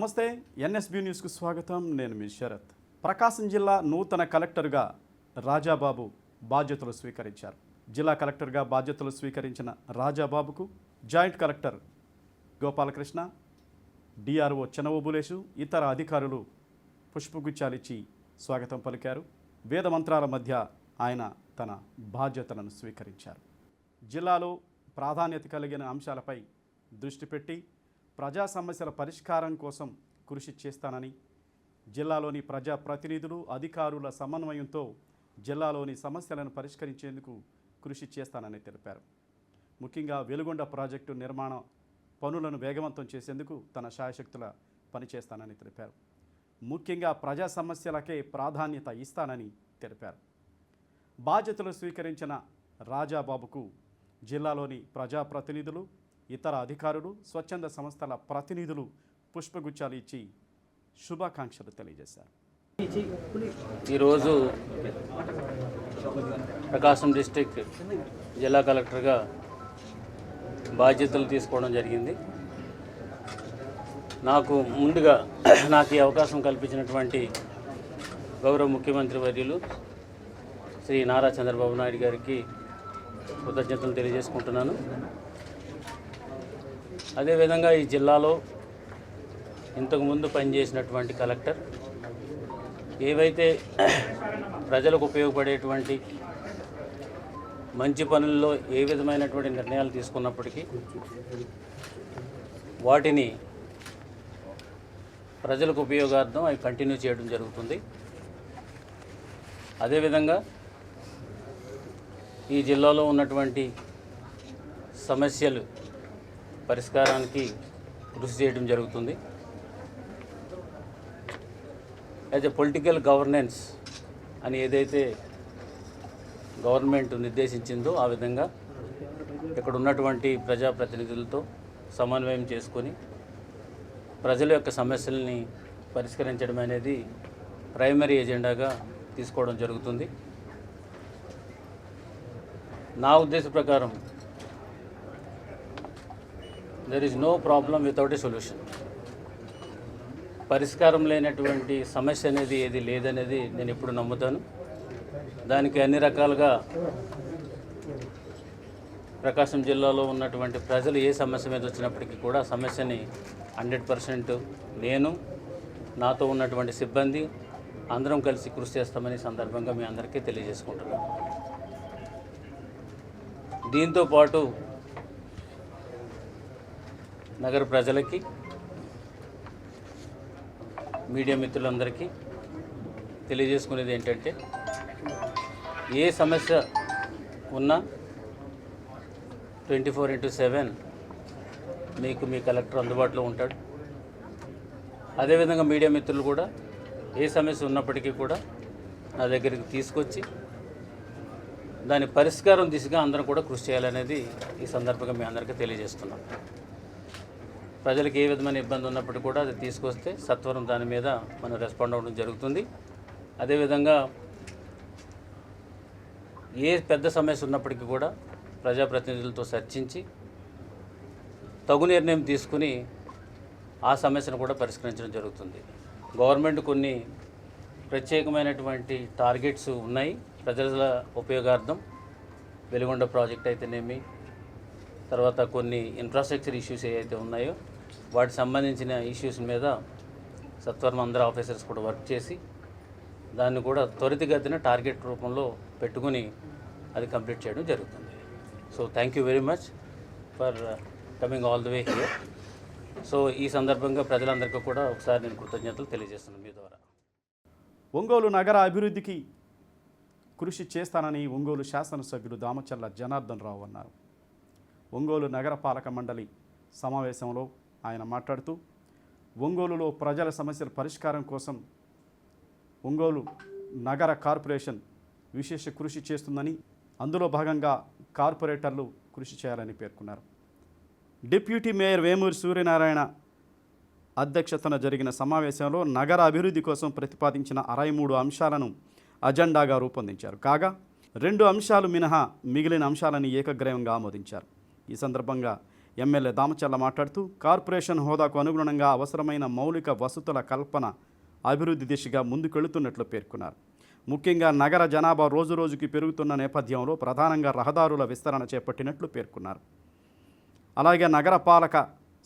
నమస్తే, ఎన్ఎస్బి న్యూస్కు స్వాగతం. నేను మీ శరత్. ప్రకాశం జిల్లా నూతన కలెక్టర్గా రాజాబాబు బాధ్యతలు స్వీకరించారు. జిల్లా కలెక్టర్గా బాధ్యతలు స్వీకరించిన రాజాబాబుకు జాయింట్ కలెక్టర్ గోపాలకృష్ణ, డిఆర్ఓ చెనవబులేషు, ఇతర అధికారులు పుష్పగుచ్చాలిచ్చి స్వాగతం పలికారు. వేద మంత్రాల మధ్య ఆయన తన బాధ్యతలను స్వీకరించారు. జిల్లాలో ప్రాధాన్యత కలిగిన అంశాలపై దృష్టి పెట్టి ప్రజా సమస్యల పరిష్కారం కోసం కృషి చేస్తానని, జిల్లాలోని ప్రజా ప్రతినిధులు, అధికారుల సమన్వయంతో జిల్లాలోని సమస్యలను పరిష్కరించేందుకు కృషి చేస్తానని తెలిపారు. ముఖ్యంగా వెలుగొండ ప్రాజెక్టు నిర్మాణ పనులను వేగవంతం చేసేందుకు తన శాయశక్తుల పనిచేస్తానని తెలిపారు. ముఖ్యంగా ప్రజా సమస్యలకే ప్రాధాన్యత ఇస్తానని తెలిపారు. బాధ్యతలు స్వీకరించిన రాజాబాబుకు జిల్లాలోని ప్రజాప్రతినిధులు, ఇతర అధికారులు, స్వచ్ఛంద సంస్థల ప్రతినిధులు పుష్పగుచ్చాలు ఇచ్చి శుభాకాంక్షలు తెలియజేశారు. ఈరోజు ప్రకాశం డిస్ట్రిక్ట్ జిల్లా కలెక్టర్గా బాధ్యతలు తీసుకోవడం జరిగింది. ముందుగా నాకు ఈ అవకాశం కల్పించినటువంటి గౌరవ ముఖ్యమంత్రి వర్యులు శ్రీ నారా చంద్రబాబు నాయుడు గారికి కృతజ్ఞతలు తెలియజేసుకుంటున్నాను. అదేవిధంగా ఈ జిల్లాలో ఇంతకుముందు పనిచేసినటువంటి కలెక్టర్ ఏవైతే ప్రజలకు ఉపయోగపడేటువంటి మంచి పనుల్లో ఏ విధమైనటువంటి నిర్ణయాలు తీసుకున్నప్పటికీ వాటిని ప్రజలకు ఉపయోగార్థం అవి కంటిన్యూ చేయడం జరుగుతుంది. అదేవిధంగా ఈ జిల్లాలో ఉన్నటువంటి సమస్యలు పరిష్కారానికి కృషి చేయడం జరుగుతుంది. యాజ్ ఎ పొలిటికల్ గవర్నెన్స్ అని ఏదైతే గవర్నమెంట్ నిర్దేశించిందో ఆ విధంగా ఇక్కడ ఉన్నటువంటి ప్రజాప్రతినిధులతో సమన్వయం చేసుకొని ప్రజల యొక్క సమస్యల్ని పరిష్కరించడం అనేది ప్రైమరీ ఎజెండాగా తీసుకోవడం జరుగుతుంది. నా ఉద్దేశ ప్రకారం there is no problem without a solution. పరిష్కారం లేనటువంటి సమస్య అనేది ఏది లేదనేది నేను ఎప్పుడు నమ్ముతాను. దానికి అన్ని రకాలుగా ప్రకాశం జిల్లాలో ఉన్నటువంటి ప్రజలు ఏ సమస్య మీద వచ్చినప్పటికీ కూడా సమస్యని 100% నేను, నాతో ఉన్నటువంటి సిబ్బంది అందరం కలిసి కృషి చేస్తామని సందర్భంగా మీ అందరికీ తెలియజేసుకుంటున్నాను. దీంతోపాటు నగర ప్రజలకి, మీడియా మిత్రులందరికీ తెలియజేసుకునేది ఏంటంటే, ఏ సమస్య ఉన్నా 24/7 మీకు మీ కలెక్టర్ అందుబాటులో ఉంటాడు. అదేవిధంగా మీడియా మిత్రులు కూడా ఏ సమస్య ఉన్నప్పటికీ కూడా నా దగ్గరికి తీసుకొచ్చి దాని పరిష్కారం దిశగా అందరం కూడా కృషి చేయాలనేది ఈ సందర్భంగా మీ అందరికీ తెలియజేస్తున్నాం. ప్రజలకు ఏ విధమైన ఇబ్బంది ఉన్నప్పటికీ కూడా అది తీసుకొస్తే సత్వరం దాని మీద మనం రెస్పాండ్ అవ్వడం జరుగుతుంది. అదేవిధంగా ఏ పెద్ద సమస్య ఉన్నప్పటికీ కూడా ప్రజాప్రతినిధులతో చర్చించి తగు నిర్ణయం తీసుకుని ఆ సమస్యను కూడా పరిష్కరించడం జరుగుతుంది. గవర్నమెంట్ కొన్ని ప్రత్యేకమైనటువంటి టార్గెట్స్ ఉన్నాయి ప్రజల ఉపయోగార్థం. వెలుగొండ ప్రాజెక్ట్ అయితేనేమి, తర్వాత కొన్ని ఇన్ఫ్రాస్ట్రక్చర్ ఇష్యూస్ ఏవైతే ఉన్నాయో వాటికి సంబంధించిన ఇష్యూస్ మీద సత్వరం అందరూ ఆఫీసర్స్ కూడా వర్క్ చేసి దాన్ని కూడా త్వరితగతిన టార్గెట్ రూపంలో పెట్టుకుని అది కంప్లీట్ చేయడం జరుగుతుంది. So thank you very much for coming all the way here. So ఈ సందర్భంగా ప్రజలందరికీ కూడా ఒకసారి నేను కృతజ్ఞతలు తెలియజేస్తున్నాను మీ ద్వారా. ఒంగోలు నగర అభివృద్ధికి కృషి చేస్తానని ఒంగోలు శాసనసభ్యులు దామచర్ల జనార్దన్ రావు అన్నారు. ఒంగోలు నగర పాలక మండలి సమావేశంలో ఆయన మాట్లాడుతూ, ఒంగోలులో ప్రజల సమస్యల పరిష్కారం కోసం ఒంగోలు నగర కార్పొరేషన్ విశేష కృషి చేస్తుందని, అందులో భాగంగా కార్పొరేటర్లు కృషి చేయాలని పేర్కొన్నారు. డిప్యూటీ మేయర్ వేమూరి సూర్యనారాయణ అధ్యక్షతన జరిగిన సమావేశంలో నగర అభివృద్ధి కోసం ప్రతిపాదించిన 63 అంశాలను అజెండాగా రూపొందించారు. కాగా 2 అంశాలు మినహా మిగిలిన అంశాలను ఏకగ్రీవంగా ఆమోదించారు. ఈ సందర్భంగా ఎమ్మెల్యే దామచర్ల మాట్లాడుతూ కార్పొరేషన్ హోదాకు అనుగుణంగా అవసరమైన మౌలిక వసతుల కల్పన అభివృద్ధి దిశగా ముందుకెళుతున్నట్లు పేర్కొన్నారు. ముఖ్యంగా నగర జనాభా రోజురోజుకి పెరుగుతున్న నేపథ్యంలో ప్రధానంగా రహదారుల విస్తరణ చేపట్టినట్లు పేర్కొన్నారు. అలాగే నగర పాలక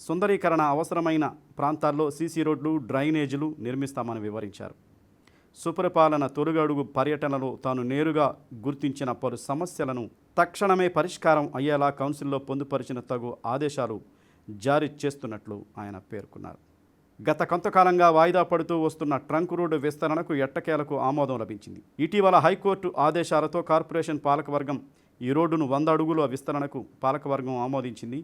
సుందరీకరణ అవసరమైన ప్రాంతాల్లో సీసీ రోడ్లు, డ్రైనేజీలు నిర్మిస్తామని వివరించారు. సుపరిపాలన తొలుగడుగు పర్యటనలో తాను నేరుగా గుర్తించిన పలు సమస్యలను తక్షణమే పరిష్కారం అయ్యేలా కౌన్సిల్లో పొందుపరిచిన తగు ఆదేశాలు జారీ చేస్తున్నట్లు ఆయన పేర్కొన్నారు. గత కొంతకాలంగా వాయిదా పడుతూ వస్తున్న ట్రంక్ రోడ్డు విస్తరణకు ఎట్టకేలకు ఆమోదం లభించింది. ఇటీవల హైకోర్టు ఆదేశాలతో కార్పొరేషన్ పాలకవర్గం ఈ రోడ్డును 100 అడుగుల విస్తరణకు పాలకవర్గం ఆమోదించింది.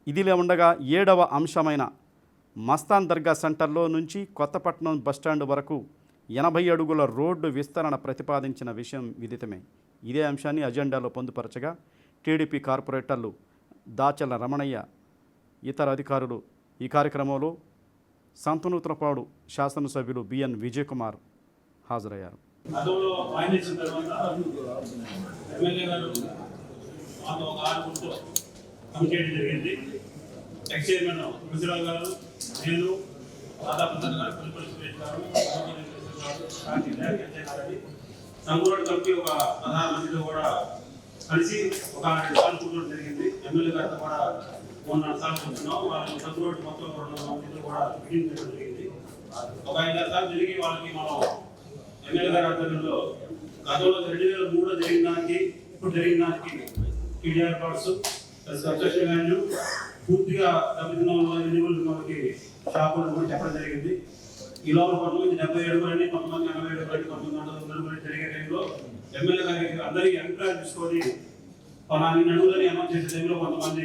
ఇదిలా ఉండగా 7వ అంశమైన మస్తాన్ దర్గా సెంటర్లో నుంచి కొత్తపట్నం బస్టాండ్ వరకు 80 అడుగుల రోడ్డు విస్తరణ ప్రతిపాదించిన విషయం విదితమే. ఇదే అంశాన్ని అజెండాలో పొందుపరచగా టీడీపీ కార్పొరేటర్లు దాచల రమణయ్య, ఇతర అధికారులు ఈ కార్యక్రమంలో సంతనూతనపాడు శాసనసభ్యులు బిఎన్ విజయ్ కుమార్ హాజరయ్యారు. సంగూరు కమిటీ ఒక ప్రధాన మంత్రితో కూడా కలిసి ఒక 2 సార్లు కూర్చోవడం జరిగింది. ఎమ్మెల్యే గారితో కూడా 3-4 సార్లు కూర్చున్నాం. వాళ్ళని సంగూరు మొత్తం 2 మంత్రులు కూడా మీటింగ్ చేయడం జరిగింది. ఒక 5-6 సార్లు జరిగి వాళ్ళకి మనం ఎమ్మెల్యే గారి ఆధ్వర్యంలో గతంలో 2003లో జరిగిన దానికి ఇప్పుడు జరిగిన దానికి టీడీఆర్ కార్డ్స్ కన్స్ట్రక్షన్ వాల్యూ పూర్తిగా దెబ్బతిన్న ఎలిజిబుల్ మనకి షాపులను కూడా చెప్పడం జరిగింది. ఈ లోపల కొంతమంది 77 అడుగులని, కొంతమంది 80 అడుగులని, కొంతమంది 100 అడుగులని జరిగే టైంలో ఎమ్మెల్యే గారికి అందరికీ అభిప్రాయం తీసుకొని 12 అడుగులని అమలు చేసే టైంలో కొంతమంది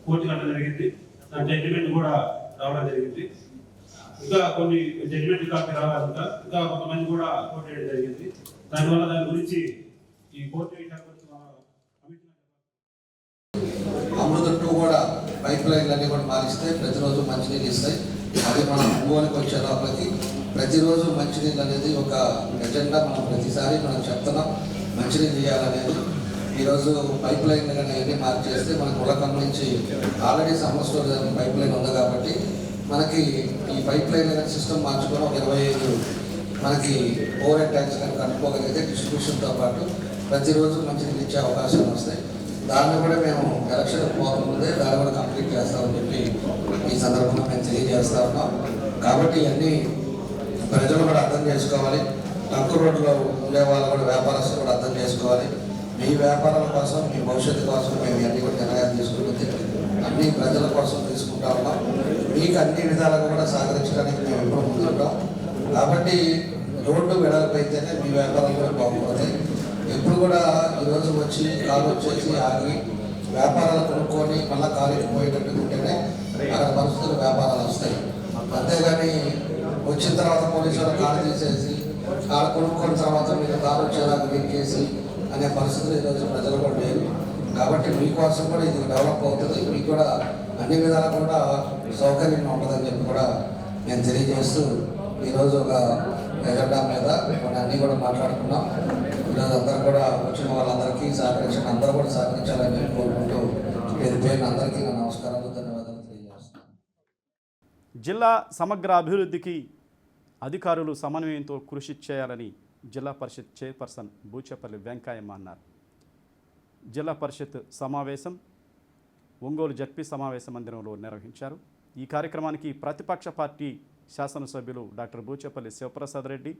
కోర్టు కట్టడం జరిగింది. దాని జడ్జిమెంట్ కూడా రావడం జరిగింది. ఇంకా కొన్ని జడ్జిమెంట్ కాపీ రావాలి. ఇంకా కొంతమంది కూడా కోర్టు వేయడం జరిగింది. దానివల్ల దాని గురించి ఈ కోర్టు అమృత 2 కూడా పైప్ లైన్లన్నీ కూడా మారిస్తే ప్రతిరోజు మంచినీళ్ళు ఇస్తాయి. అది మనం అనుభవానికి వచ్చే లోపలికి ప్రతిరోజు మంచినీళ్ళు అనేది ఒక ఎజెండా. మనం ప్రతిసారి మనం చెప్తున్నాం మంచినీళ్ళు చేయాలనేది. ఈరోజు పైప్ లైన్లు కానీ అన్నీ మార్చేస్తే మనకు ఉలకం నుంచి already summer storage pipe line ఉంది కాబట్టి మనకి ఈ పైప్ లైన్ అనేది సిస్టమ్ మార్చుకొని ఒక 25 మనకి ఓవర్ హెడ్ ట్యాంక్స్ కానీ కట్టుకోగలిగితే డిస్ట్రిబ్యూషన్తో పాటు ప్రతిరోజు మంచినీళ్ళు ఇచ్చే అవకాశాలు వస్తాయి. దాన్ని కూడా మేము ఎలక్షన్ పోకముందే దాన్ని కూడా కంప్లీట్ చేస్తామని చెప్పి ఈ సందర్భంగా మేము తెలియజేస్తా ఉన్నాం. కాబట్టి ఇవన్నీ ప్రజలు కూడా అర్థం చేసుకోవాలి. ట్రంక్ రోడ్లో ఉండే వాళ్ళు కూడా వ్యాపారస్తులు కూడా అర్థం చేసుకోవాలి. మీ వ్యాపారాల కోసం, మీ భవిష్యత్తు కోసం మేము ఇవన్నీ కూడా నిర్ణయాలు తీసుకుంటుంది అన్ని ప్రజల కోసం తీసుకుంటా ఉన్నాం. మీకు అన్ని విధాలుగా కూడా సహకరించడానికి మేము ఎప్పుడు ముందుంటాం. కాబట్టి రోడ్డు వెడల్పైతేనే మీ వ్యాపారాలు కూడా బాగుపడతాయి. ఎప్పుడు కూడా ఈరోజు వచ్చి కాలు వచ్చేసి ఆగి వ్యాపారాలు కొనుక్కొని మళ్ళీ కాలు పోయేటట్టు ఉంటేనే అక్కడ పరిస్థితులు వ్యాపారాలు వస్తాయి. అంతేగాని వచ్చిన తర్వాత పోలీసులు కాలు తీసేసి కాలు కొనుక్కున్న తర్వాత మీరు కాలు వచ్చేదాకా వెక్కేసి అనే పరిస్థితులు ఈరోజు ప్రజలు కూడా లేరు. కాబట్టి మీకోసం కూడా ఇది డెవలప్ అవుతుంది. మీకు కూడా అన్ని విధాలు కూడా సౌకర్యంగా ఉంటుందని చెప్పి కూడా నేను తెలియజేస్తూ ఈరోజు ఒక ఎజెండా మీద కొన్ని అన్నీ కూడా మాట్లాడుకున్నాం. ఈరోజు అందరూ కూడా వచ్చిన వాళ్ళందరికీ సహకరించిన అందరూ కూడా సహకరించాలని కోరుకుంటూ పేరు అందరికీ నా నమస్కారాలు, ధన్యవాదాలు తెలియజేస్తున్నాను. జిల్లా సమగ్ర అభివృద్ధికి అధికారులు సమన్వయంతో కృషి చేయాలని జిల్లా పరిషత్ చైర్పర్సన్ బూచేపల్లి వెంకయ్యమ్మ అన్నారు. జిల్లా పరిషత్ సమావేశం ఒంగోలు జడ్పీ సమావేశ మందిరంలో నిర్వహించారు. ఈ కార్యక్రమానికి ప్రతిపక్ష పార్టీ శాసనసభ్యులు డాక్టర్ బూచేపల్లి శివప్రసాద్ రెడ్డి,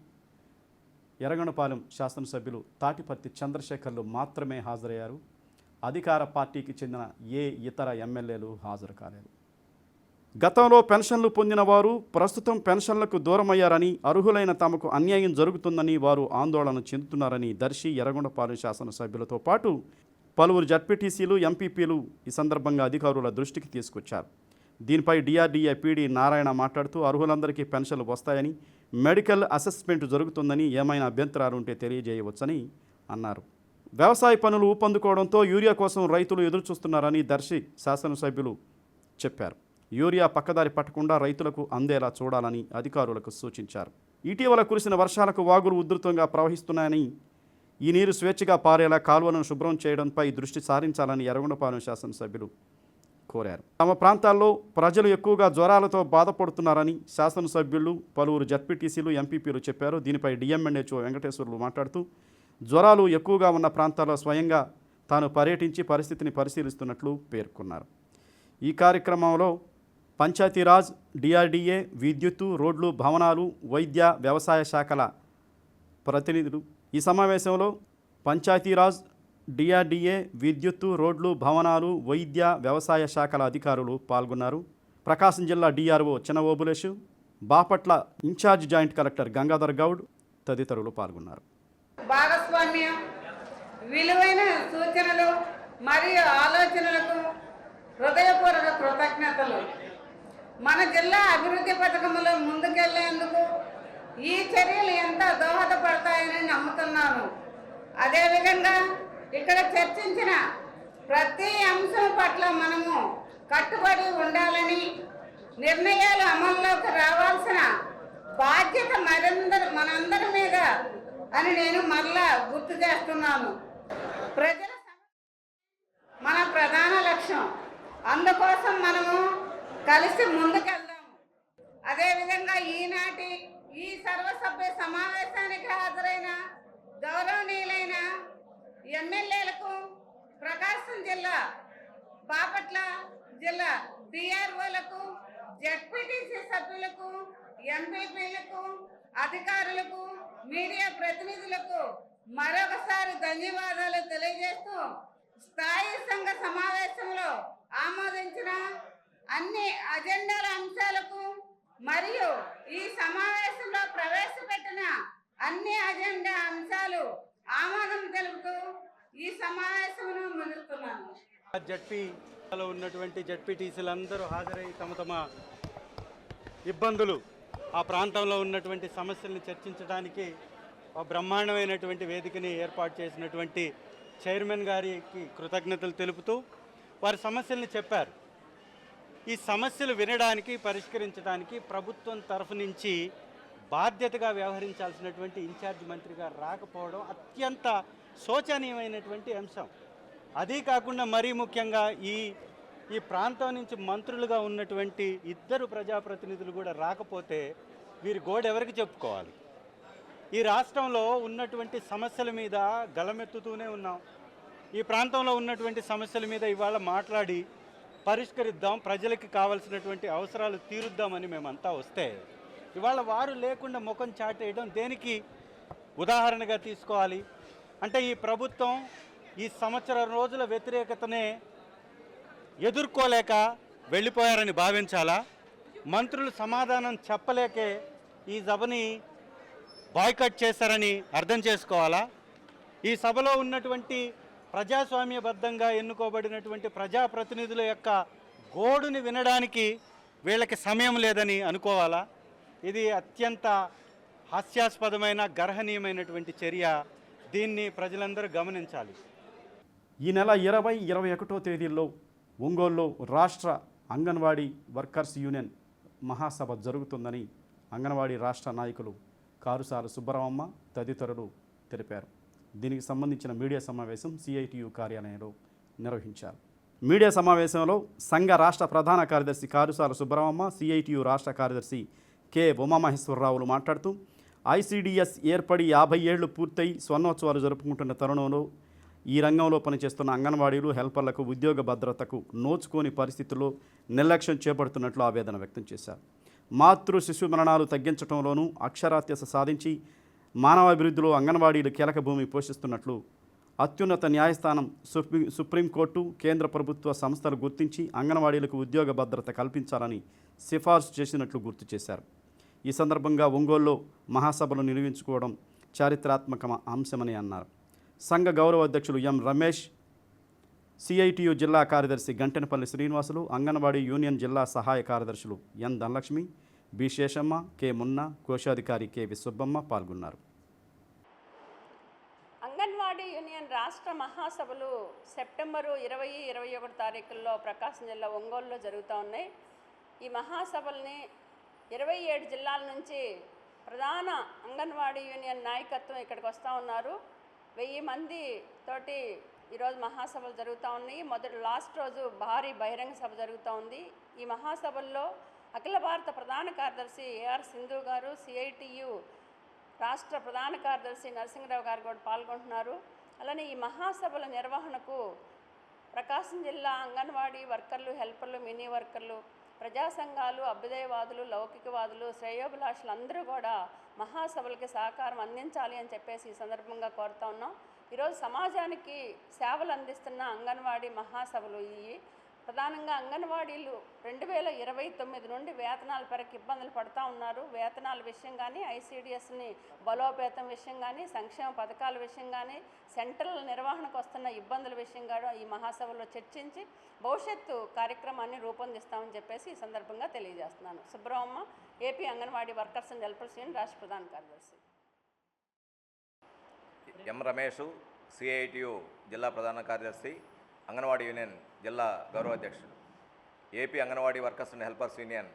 ఎర్రగొండపాలెం శాసనసభ్యులు తాటిపర్తి చంద్రశేఖర్లు మాత్రమే హాజరయ్యారు. అధికార పార్టీకి చెందిన ఏ ఇతర ఎమ్మెల్యేలు హాజరు కాలేదు. గతంలో పెన్షన్లు పొందిన వారు ప్రస్తుతం పెన్షన్లకు దూరమయ్యారని, అర్హులైన తమకు అన్యాయం జరుగుతుందని వారు ఆందోళన చెందుతున్నారని దర్శి, ఎర్రగొండపాలెం శాసనసభ్యులతో పాటు పలువురు జడ్పీటీసీలు, ఎంపీపీలు ఈ సందర్భంగా అధికారుల దృష్టికి తీసుకొచ్చారు. దీనిపై డిఆర్డీఏ పీడీ నారాయణ మాట్లాడుతూ అర్హులందరికీ పెన్షన్లు వస్తాయని, మెడికల్ అసెస్మెంట్ జరుగుతుందని, ఏమైనా అభ్యంతరాలు ఉంటే తెలియజేయవచ్చని అన్నారు. వ్యవసాయ పనులు ఊపందుకోవడంతో యూరియా కోసం రైతులు ఎదురుచూస్తున్నారని దర్శి శాసనసభ్యులు చెప్పారు. యూరియా పక్కదారి పట్టకుండా రైతులకు అందేలా చూడాలని అధికారులకు సూచించారు. ఇటీవల కురిసిన వర్షాలకు వాగులు ఉధృతంగా ప్రవహిస్తున్నాయని, ఈ నీరు స్వేచ్ఛగా పారేలా కాలువలను శుభ్రం చేయడంపై దృష్టి సారించాలని ఎర్రగొండపాలెం శాసనసభ్యులు కోరారు. తమ ప్రాంతాల్లో ప్రజలు ఎక్కువగా జ్వరాలతో బాధపడుతున్నారని శాసనసభ్యులు, పలువురు జడ్పీటీసీలు, ఎంపీపీలు చెప్పారు. దీనిపై డిఎంఎన్హెచ్ఓ వెంకటేశ్వర్లు మాట్లాడుతూ జ్వరాలు ఎక్కువగా ఉన్న ప్రాంతాల్లో స్వయంగా తాను పర్యటించి పరిస్థితిని పరిశీలిస్తున్నట్లు పేర్కొన్నారు. ఈ కార్యక్రమంలో పంచాయతీరాజ్, డిఆర్డీఏ, విద్యుత్తు, రోడ్లు, భవనాలు, వైద్య, వ్యవసాయ శాఖల ప్రతినిధులు ఈ సమావేశంలో పంచాయతీరాజ్, డిఆర్డీఏ, విద్యుత్తు, రోడ్లు, భవనాలు, వైద్య, వ్యవసాయ శాఖల అధికారులు పాల్గొన్నారు. ప్రకాశం జిల్లా DRO Chinna Obulesu, Bapatla incharge joint collector Gangadhar Goud తదితరులు పాల్గొన్నారు. భాగస్వామ్యం, విలువైన సూచనలు మరియు ఆలోచనలకు హృదయపూర్వక కృతజ్ఞతలు. మన జిల్లా అభివృద్ధి పథకంలో ముందుకెళ్లేందుకు ఈ చర్యలు ఎంతో దోహదపడతాయని నమ్ముతున్నాను. అదేవిధంగా ఇక్కడ చర్చించిన ప్రతి అంశం పట్ల మనము కట్టుబడి ఉండాలని, నిర్ణయాలు అమల్లోకి రావాల్సిన బాధ్యత మనందరి మీద అని నేను మళ్ళా గుర్తు చేస్తున్నాను. ప్రజల మన ప్రధాన లక్ష్యం. అందుకోసం మనము కలిసి ముందుకెళ్దాము. అదేవిధంగా ఈనాటి ఈ సర్వసభ్య సమావేశానికి హాజరైన గౌరవనీయులైన ఎమ్మెల్యేలకు, ప్రకాశం జిల్లా, బాపట్ల జిల్లా డిఆర్ఓలకు, జడ్పీటీసీ సభ్యులకు, ఎంపీపీలకు, అధికారులకు, మీడియా ప్రతినిధులకు మరొకసారి ధన్యవాదాలు తెలియజేస్తూ స్థాయి సంఘ సమావేశంలో ఆమోదించిన అన్ని అజెండాల అంశాలకు మరియు ఈ సమావేశంలో ప్రవేశపెట్టిన అన్ని అజెండా అంశాలు ఆమోదం తెలుపుతూ ఈ సమావేశమును ముగిస్తున్నాను. జడ్పీలో ఉన్నటువంటి జడ్పీటీసీలందరూ హాజరై తమ తమ ఇబ్బందులు, ఆ ప్రాంతంలో ఉన్నటువంటి సమస్యలను చర్చించడానికి బ్రహ్మాండమైనటువంటి వేదికని ఏర్పాటు చేసినటువంటి చైర్మన్ గారికి కృతజ్ఞతలు తెలుపుతూ వారి సమస్యల్ని చెప్పారు. ఈ సమస్యలు వినడానికి, పరిష్కరించడానికి ప్రభుత్వం తరఫు నుంచి బాధ్యతగా వ్యవహరించాల్సినటువంటి ఇన్ఛార్జ్ మంత్రి గారు రాకపోవడం అత్యంత శోచనీయమైనటువంటి అంశం. అదీ కాకుండా మరీ ముఖ్యంగా ఈ ప్రాంతం నుంచి మంత్రులుగా ఉన్నటువంటి ఇద్దరు ప్రజాప్రతినిధులు కూడా రాకపోతే వీరి గోడు ఎవరికి చెప్పుకోవాలి? ఈ రాష్ట్రంలో ఉన్నటువంటి సమస్యల మీద గలమెత్తుతూనే ఉన్నాం. ఈ ప్రాంతంలో ఉన్నటువంటి సమస్యల మీద ఇవాళ మాట్లాడి పరిష్కరిద్దాం, ప్రజలకి కావాల్సినటువంటి అవసరాలు తీరుద్దామని మేమంతా వస్తే ఇవాళ వారు లేకుండా ముఖం చాటేయడం దేనికి ఉదాహరణగా తీసుకోవాలి? అంటే ఈ ప్రభుత్వం ఈ సంవత్సరం రోజుల వ్యతిరేకతనే ఎదుర్కోలేక వెళ్ళిపోయారని భావించాలా? మంత్రులు సమాధానం చెప్పలేకే ఈ సభని బాయ్కట్ చేశారని అర్థం చేసుకోవాలా? ఈ సభలో ఉన్నటువంటి ప్రజాస్వామ్యబద్ధంగా ఎన్నుకోబడినటువంటి ప్రజాప్రతినిధుల యొక్క గోడుని వినడానికి వీళ్ళకి సమయం లేదని అనుకోవాలా? ఇది అత్యంత హాస్యాస్పదమైన, గర్హనీయమైనటువంటి చర్య. దీన్ని ప్రజలందరూ గమనించాలి. ఈ నెల 20, 21 తేదీల్లో ఒంగోలులో రాష్ట్ర అంగన్వాడీ వర్కర్స్ యూనియన్ మహాసభ జరుగుతుందని అంగన్వాడీ రాష్ట్ర నాయకులు కారుసాల సుబ్బరామమ్మ తదితరులు తెలిపారు. దీనికి సంబంధించిన మీడియా సమావేశం సిఐటియు కార్యాలయంలో నిర్వహించారు. మీడియా సమావేశంలో సంఘ రాష్ట్ర ప్రధాన కార్యదర్శి కారుసాల సుబ్బరామమ్మ, సిఐటియు రాష్ట్ర కార్యదర్శి కె ఉమామహేశ్వరరావులు మాట్లాడుతూ ఐసిడిఎస్ ఏర్పడి 50 ఏళ్లు పూర్తయి స్వర్ణోత్సవాలు జరుపుకుంటున్న తరుణంలో ఈ రంగంలో పనిచేస్తున్న అంగన్వాడీలు, హెల్పర్లకు ఉద్యోగ భద్రతకు నోచుకోని పరిస్థితుల్లో నిర్లక్ష్యం చేపడుతున్నట్లు ఆవేదన వ్యక్తం చేశారు. మాతృ శిశు మరణాలు తగ్గించడంలోనూ అక్షరాత్యత సాధించి మానవాభివృద్ధిలో అంగన్వాడీలు కీలక భూమి పోషిస్తున్నట్లు అత్యున్నత న్యాయస్థానం, సుప్రీంకోర్టు, కేంద్ర ప్రభుత్వ సంస్థలు గుర్తించి అంగన్వాడీలకు ఉద్యోగ భద్రత కల్పించాలని సిఫార్సు చేసినట్లు గుర్తు చేశారు. ఈ సందర్భంగా ఒంగోలులో మహాసభలు నిర్వహించుకోవడం చారిత్రాత్మక అంశమని అన్నారు. సంఘ గౌరవ అధ్యక్షులు ఎం రమేష్, సిఐటియు జిల్లా కార్యదర్శి గంటెనపల్లి శ్రీనివాసులు, అంగన్వాడీ యూనియన్ జిల్లా సహాయ కార్యదర్శులు ఎన్ ధనలక్ష్మి, బి శేషమ్మ, కె మున్నా, కోశాధికారి కె విశ్వబ్బమ్మ పాల్గొన్నారు. అంగన్వాడీ యూనియన్ రాష్ట్ర మహాసభలు సెప్టెంబరు 20, 21 తారీఖుల్లో ప్రకాశం జిల్లా ఒంగోలులో జరుగుతూ ఉన్నాయి. ఈ మహాసభల్ని 27 జిల్లాల నుంచి ప్రధాన అంగన్వాడీ యూనియన్ నాయకత్వం ఇక్కడికి వస్తూ ఉన్నారు. 1000 మంది తోటి ఈరోజు మహాసభలు జరుగుతూ ఉన్నాయి. లాస్ట్ రోజు భారీ బహిరంగ సభ జరుగుతూ ఉంది. ఈ మహాసభల్లో అఖిల భారత ప్రధాన కార్యదర్శి ఏఆర్ సింధు గారు, సిఐటియు రాష్ట్ర ప్రధాన కార్యదర్శి నరసింహరావు గారు కూడా పాల్గొంటున్నారు. అలానే ఈ మహాసభల నిర్వహణకు ప్రకాశం జిల్లా అంగన్వాడీ వర్కర్లు, హెల్పర్లు, మినీ వర్కర్లు, ప్రజా సంఘాలు, అభ్యుదయవాదులు, లౌకికవాదులు, శ్రేయోభిలాషులు అందరూ కూడా మహాసభలకి సహకారం అందించాలి అని చెప్పేసి ఈ సందర్భంగా కోరుతా ఉన్నాం. ఈరోజు సమాజానికి సేవలు అందిస్తున్న అంగన్వాడీ మహాసభలు ఇవి. ప్రధానంగా అంగన్వాడీలు 2029 నుండి వేతనాల పెరకు ఇబ్బందులు పడుతూ ఉన్నారు. వేతనాల విషయం కానీ, ఐసిడిఎస్ని బలోపేతం విషయం కానీ, సంక్షేమ పథకాల విషయం కానీ, సెంట్రల్ నిర్వహణకు వస్తున్న ఇబ్బందుల విషయం కూడా ఈ మహాసభలో చర్చించి భవిష్యత్తు కార్యక్రమాన్ని రూపొందిస్తామని చెప్పేసి ఈ సందర్భంగా తెలియజేస్తున్నాను. Subrahma, AP anganwadi workers and helpers union రాష్ట్ర ప్రధాన కార్యదర్శి. ఎం రమేష్, సిఐటియు జిల్లా ప్రధాన కార్యదర్శి, అంగన్వాడీ యూనియన్ జిల్లా గౌరవ అధ్యక్షుడు. AP anganwadi workers and helpers union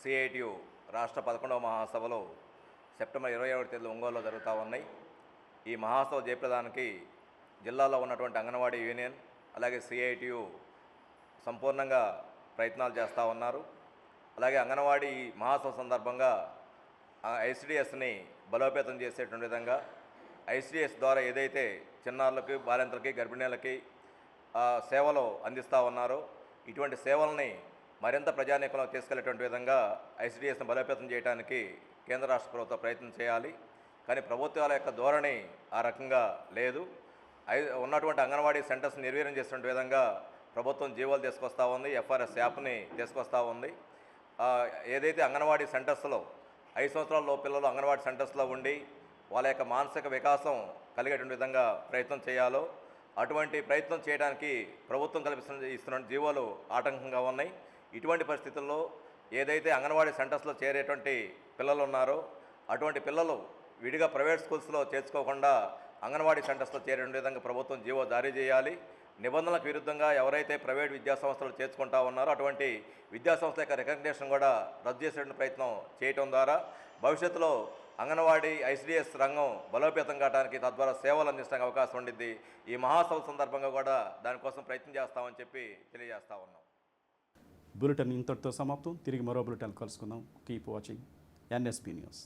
CITU రాష్ట్ర 11వ మహాసభలు సెప్టెంబర్ 27వ తేదీ ఒంగోలులో జరుగుతూ ఉన్నాయి. ఈ మహాసభ జయప్రదానికి జిల్లాలో ఉన్నటువంటి అంగన్వాడీ యూనియన్ అలాగే సిఐటియు సంపూర్ణంగా ప్రయత్నాలు చేస్తూ ఉన్నారు. అలాగే అంగన్వాడీ మహాసభ సందర్భంగా ఐసిడిఎస్ని బలోపేతం చేసేటువంటి విధంగా ఐసిడిఎస్ ద్వారా ఏదైతే చిన్నారులకి, బాలింతలకి, గర్భిణీలకి సేవలు అందిస్తూ ఉన్నారో ఇటువంటి సేవల్ని మరింత ప్రజానీకంలో తీసుకెళ్లేటువంటి విధంగా ఐసిడిఎస్ని బలోపేతం చేయడానికి కేంద్ర రాష్ట్ర ప్రభుత్వం ప్రయత్నం చేయాలి. కానీ ప్రభుత్వాల యొక్క ధోరణి ఆ రకంగా లేదు. ఉన్నటువంటి అంగన్వాడీ సెంటర్స్ నిర్వీర్యం చేసినటువంటి విధంగా ప్రభుత్వం జీవోలు తీసుకొస్తూ ఉంది, ఎఫ్ఆర్ఎస్ యాప్ని తీసుకొస్తూ ఉంది. ఏదైతే అంగన్వాడీ సెంటర్స్లో 5 సంవత్సరాల పిల్లలు అంగన్వాడీ సెంటర్స్లో ఉండి వాళ్ళ యొక్క మానసిక వికాసం కలిగేటువంటి విధంగా ప్రయత్నం చేయాలో అటువంటి ప్రయత్నం చేయడానికి ప్రభుత్వం ఇస్తున్న జీవోలు ఆటంకంగా ఉన్నాయి. ఇటువంటి పరిస్థితుల్లో ఏదైతే అంగన్వాడీ సెంటర్స్లో చేరేటువంటి పిల్లలు ఉన్నారో అటువంటి పిల్లలు విడిగా ప్రైవేట్ స్కూల్స్లో చేర్చుకోకుండా అంగన్వాడీ సెంటర్స్లో చేరే విధంగా ప్రభుత్వం జీవో జారీ చేయాలి. నిబంధనలకు విరుద్ధంగా ఎవరైతే ప్రైవేట్ విద్యాసంస్థలు చేర్చుకుంటా ఉన్నారో అటువంటి విద్యాసంస్థల యొక్క రికగ్నిషన్ కూడా రద్దు చేసే ప్రయత్నం చేయటం ద్వారా భవిష్యత్తులో అంగన్వాడీ ఐసిడిఎస్ రంగం బలోపేతం కావడానికి, తద్వారా సేవలు అందించడానికి అవకాశం ఉండిద్ది. ఈ మహాసభ సందర్భంగా కూడా దానికోసం ప్రయత్నం చేస్తామని చెప్పి తెలియజేస్తా ఉన్నాం. బులెటిన్ ఇంతటితో సమాప్తం. తిరిగి మరో బులెటిన్ కలుసుకుందాం. Keep watching NSP news.